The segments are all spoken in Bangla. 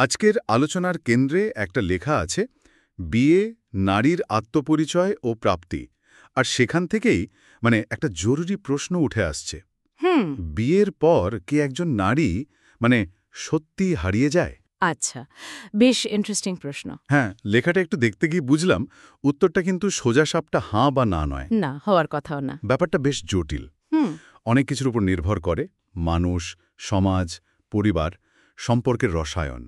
আজকের আলোচনার কেন্দ্রে একটা লেখা আছে বিয়ে, নারীর আত্মপরিচয় ও প্রাপ্তি। আর সেখান থেকেই একটা জরুরি প্রশ্ন উঠে আসছে। হুম। বিয়ের পর কি একজন নারী সত্যি হারিয়ে যায়? আচ্ছা, বেশ ইন্টারেস্টিং প্রশ্ন। হ্যাঁ, লেখাটা একটু দেখতে গিয়ে বুঝলাম উত্তরটা কিন্তু সোজাসাপটা হাঁ বা না নয়। না, হওয়ার কথাও না। ব্যাপারটা বেশ জটিল। হুম। অনেক কিছুর উপর নির্ভর করে মানুষ, সমাজ, পরিবার, সম্পর্কের রসায়ন।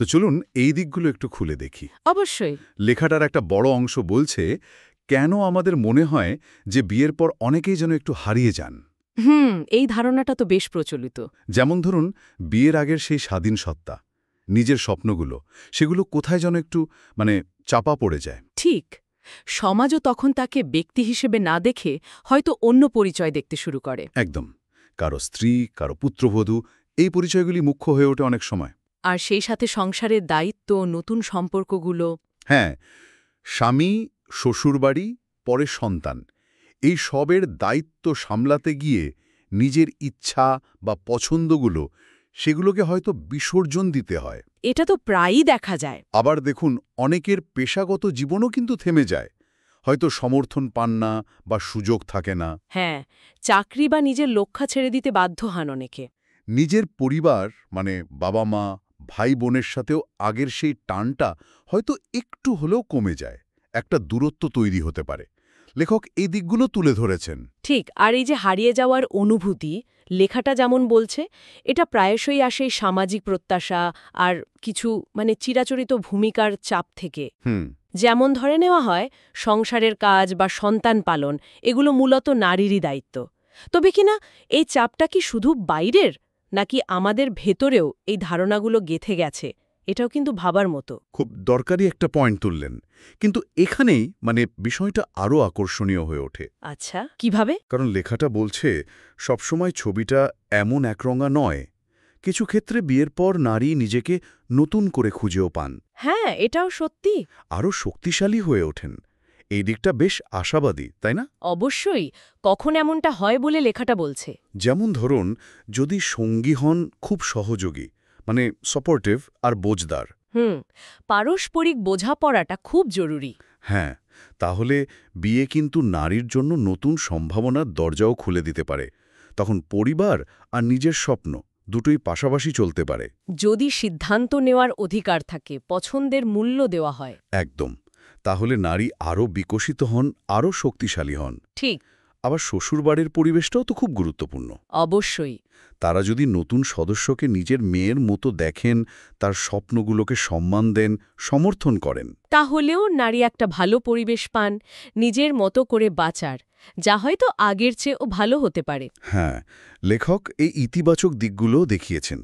তো চলুন এই দিকগুলো একটু খুলে দেখি। অবশ্যই। লেখাটার একটা বড় অংশ বলছে কেন আমাদের মনে হয় যে বিয়ের পর অনেকেই যেন একটু হারিয়ে যান। এই ধারণাটা তো বেশ প্রচলিত। যেমন ধরুন, বিয়ের আগের সেই স্বাধীন সত্তা, নিজের স্বপ্নগুলো, সেগুলো কোথায় যেন একটু চাপা পড়ে যায়। ঠিক। সমাজও তখন তাকে ব্যক্তি হিসেবে না দেখে হয়তো অন্য পরিচয় দেখতে শুরু করে। একদম। কারো স্ত্রী, কারো পুত্রবধূ, এই পরিচয়গুলি মুখ্য হয়ে ওঠে অনেক সময়। আর সেই সাথে সংসারের দায়িত্ব, নতুন সম্পর্কগুলো। হ্যাঁ, স্বামী, শ্বশুরবাড়ি, পরে সন্তান, এই সবের দায়িত্ব সামলাতে গিয়ে নিজের ইচ্ছা বা পছন্দগুলো সেগুলোকে হয়তো বিসর্জন দিতে হয়। এটা তো প্রায়ই দেখা যায়। আবার দেখুন, অনেকের পেশাগত জীবনও কিন্তু থেমে যায়, হয়তো সমর্থন পান না বা সুযোগ থাকে না। হ্যাঁ, চাকরি বা নিজের লক্ষ্য ছেড়ে দিতে বাধ্য হন অনেকে। নিজের পরিবার বাবা মা, ভাই বোনের সাথেও আগের সেই টানটা হয়তো একটু হলেও কমে যায়, একটা দূরত্ব তৈরি হতে পারে। লেখক এই দিকগুলো তুলে ধরেছেন। ঠিক। আর এই যে হারিয়ে যাওয়ার অনুভূতি, লেখাটা যেমন বলছে, এটা প্রায়শই আসে সামাজিক প্রত্যাশা আর কিছু চিরাচরিত ভূমিকার চাপ থেকে। যেমন ধরে নেওয়া হয় সংসারের কাজ বা সন্তান পালন, এগুলো মূলত নারীরই দায়িত্ব। তবে কিনা এই চাপটা কি শুধু বাইরের, নাকি আমাদের ভেতরেও এই ধারণাগুলো গেঁথে গেছে, এটাও কিন্তু ভাবার মতো। খুব দরকারি একটা পয়েন্ট তুললেন, কিন্তু এখানেই বিষয়টা আরও আকর্ষণীয় হয়ে ওঠে। আচ্ছা, কিভাবে? কারণ লেখাটা বলছে সবসময় ছবিটা এমন একরঙা নয়। কিছু ক্ষেত্রে বিয়ের পর নারী নিজেকে নতুন করে খুঁজেও পান, হ্যাঁ, এটাও সত্যি। আরও শক্তিশালী হয়ে ওঠেন। এই দিকটা বেশ আশাবাদী, তাই না? অবশ্যই। কখন এমনটা হয় বলে লেখাটা বলছে? যেমন ধরুন, যদি সঙ্গী হন খুব সহযোগী, সাপোর্টিভ আর বোঝদার। পারস্পরিক বোঝাপড়াটা খুব জরুরি। হ্যাঁ, তাহলে বিয়ে কিন্তু নারীর জন্য নতুন সম্ভাবনার দরজাও খুলে দিতে পারে। তখন পরিবার আর নিজের স্বপ্ন দুটোই পাশাপাশি চলতে পারে। যদি সিদ্ধান্ত নেওয়ার অধিকার থাকে, পছন্দের মূল্য দেওয়া হয়। একদম। তাহলে নারী আরও বিকশিত হন, আরও শক্তিশালী হন। ঠিক। আবার শ্বশুরবাড়ির পরিবেশটাও তো খুব গুরুত্বপূর্ণ। অবশ্যই। তারা যদি নতুন সদস্যকে নিজের মেয়ের মতো দেখেন, তার স্বপ্নগুলোকে সম্মান দেন, সমর্থন করেন, তাহলেও নারী একটা ভালো পরিবেশ পান নিজের মতো করে বাঁচার, যা হয়তো আগের চেয়েও ভালো হতে পারে। হ্যাঁ, লেখক এই ইতিবাচক দিকগুলোও দেখিয়েছেন।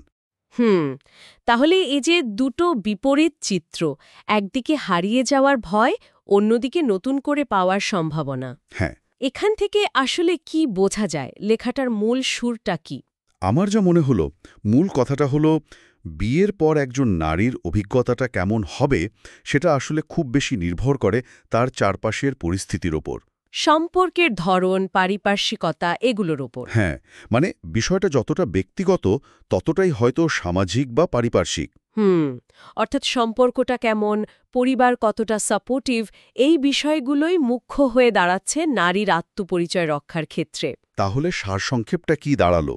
তাহলে এই যে দুটো বিপরীত চিত্র, একদিকে হারিয়ে যাওয়ার ভয়, অন্যদিকে নতুন করে পাওয়ার সম্ভাবনা, হ্যাঁ, এখান থেকে আসলে কি বোঝা যায়? লেখাটার মূল সুরটা কি? আমার যা মনে হলো, মূল কথাটা হলো বিয়ের পর একজন নারীর অভিজ্ঞতাটা কেমন হবে সেটা আসলে খুব বেশি নির্ভর করে তার চারপাশের পরিস্থিতির ওপর। সম্পর্কের ধরন, পারিপার্শ্বিকতা, এগুলোর ওপর। হ্যাঁ, বিষয়টা যতটা ব্যক্তিগত ততটাই হয়তো সামাজিক বা পারিপার্শ্বিক। অর্থাৎ সম্পর্কটা কেমন, পরিবার কতটা সাপোর্টিভ, এই বিষয়গুলোই মুখ্য হয়ে দাঁড়াচ্ছে নারীর আত্মপরিচয় রক্ষার ক্ষেত্রে। তাহলে সারসংক্ষেপটা কি দাঁড়ালো?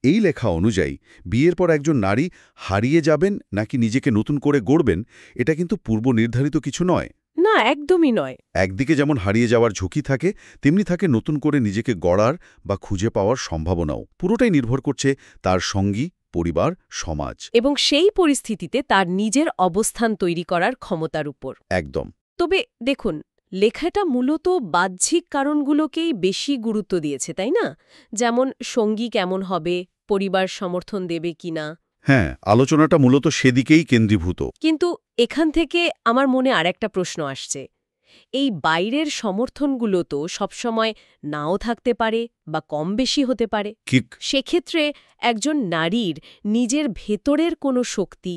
এই লেখা অনুযায়ী বিয়ের পর একজন নারী হারিয়ে যাবেন নাকি নিজেকে নতুন করে গড়বেন, এটা কিন্তু পূর্ব নির্ধারিত কিছু নয়। না, একদমই নয়। একদিকে যেমন হারিয়ে যাওয়ার ঝুঁকি থাকে, তেমনি থাকে নতুন করে নিজেকে গড়ার বা খুঁজে পাওয়ার সম্ভাবনাও। পুরোটাই নির্ভর করছে তার সঙ্গী, পরিবার, সমাজ এবং সেই পরিস্থিতিতে তার নিজের অবস্থান তৈরি করার ক্ষমতার উপর। একদম। তবে দেখুন, লেখাটা মূলত বাহ্যিক কারণগুলোকেই বেশি গুরুত্ব দিয়েছে, তাই না? যেমন সঙ্গী কেমন হবে, পরিবার সমর্থন দেবে কিনা। হ্যাঁ, আলোচনাটা মূলত সেদিকেই কেন্দ্রীভূত। কিন্তু এখান থেকে আমার মনে আরেকটা প্রশ্ন আসছে। এই বাইরের সমর্থনগুলো তো সবসময় নাও থাকতে পারে বা কম বেশি হতে পারে। ঠিক। সেক্ষেত্রে একজন নারীর নিজের ভেতরের কোনো শক্তি,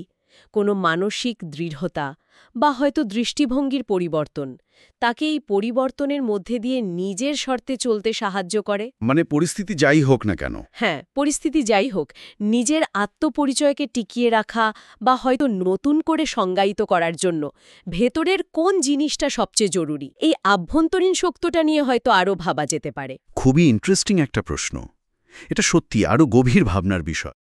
কোনো মানসিক দৃঢ়তা বা হয়তো দৃষ্টিভঙ্গির পরিবর্তন তাকে এই পরিবর্তনের মধ্যে দিয়ে নিজের শর্তে চলতে সাহায্য করে। মানে পরিস্থিতি যাই হোক না কেন। হ্যাঁ, পরিস্থিতি যাই হোক, নিজের আত্মপরিচয়কে টিকিয়ে রাখা বা হয়তো নতুন করে সংজ্ঞায়িত করার জন্য ভেতরের কোন জিনিসটা সবচেয়ে জরুরি, এই আভ্যন্তরীণ শক্তিটা নিয়ে হয়তো আরও ভাবা যেতে পারে। খুবই ইন্টারেস্টিং একটা প্রশ্ন। এটা সত্যি আরও গভীর ভাবনার বিষয়।